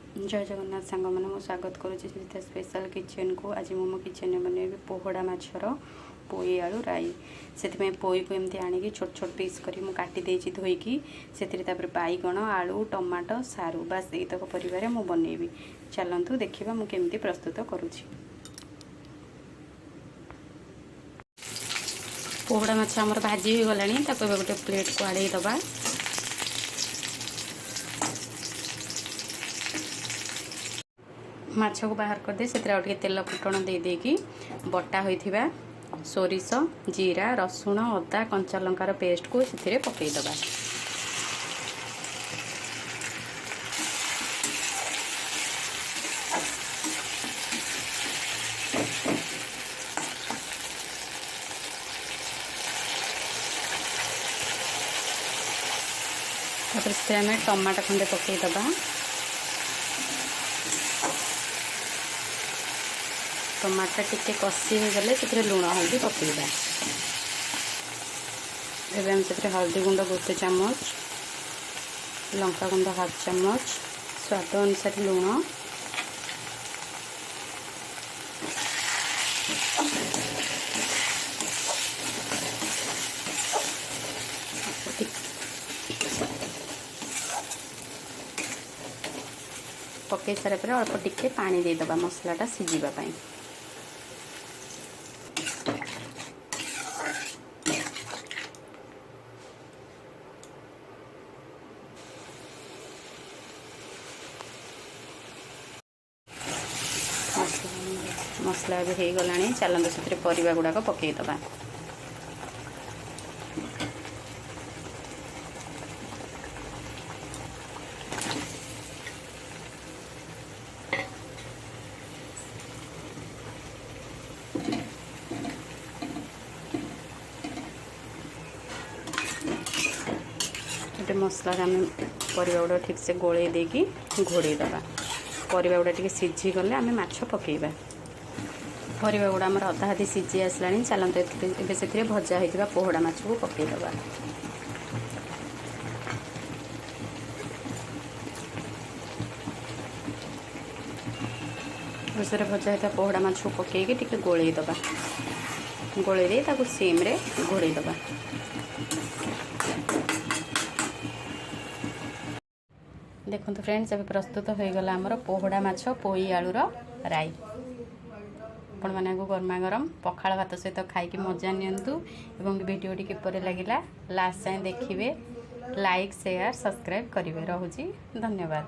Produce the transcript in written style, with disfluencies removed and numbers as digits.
जय जगन्नाथ सांग मैंने मुझे स्वागत करुच्ची स्पेशल किचन को। आज मो किचन में बनइबी पोहड़ा माछर पोई आलू राई। से पोई को एमती आनिकी छोट छोट पीस करी मु काटी देछि धोईकी से बैगण आलू टमाटो सारू बास एतक परिवार मु बनइबी। चलतु देखिबा मु केमती प्रस्तुत करुछि। पोहड़ा माछ आमर भाजी हो गलानी गोटे प्लेट को आड़े दबा। माछ को बाहर कर दे से तेल फुटण दे देकी बटा होइथिबा सोरिष जीरा रसुण अदा कंचा लंकार पेस्ट को से पकई दबा। तापर से आम टमाटो खंडे पकई दबा। टमाटर टिके कषि हो गले से लुण हल्दी पकईबा। एवं से हल्दी गुंड गोटे चामच लंका गुंड हाफ चामच स्वाद अनुसार लुण पकई सारा पर अल्प टिके पानी दे दबा मसलाटा सिझिबा पई। मसला भी हो गलानी चलते से परिवा गुड़ाक पकई दबा। मसला आम परिवा गुड़ा ठीक से गोले देकी घोड़े दबा। परिवा गुड़ा टिके सिझी गले आम माछ पकईबा। परिवा गुड़ा आमर अधा अधी सिझी आसला। चलते से भजा होता पोहड़ा माछ को पकई दबा। भजा होता पोहड़ा माछ को पकईकी टिके गोले दबा। गोले दे ताकू सीम रे घोड़े दबा। देखो फ्रेंड्स अभी प्रस्तुत हो गला आमर पोहड़ा माछ पोई आलूर राई। आपण माने गरमा गरम पखाल भात सहित खाई मजा नियंतु। एवं वीडियोटी किपरि लगिला लास्ट जाए देखिए। लाइक शेयर सब्सक्राइब करेंगे। रोची धन्यवाद।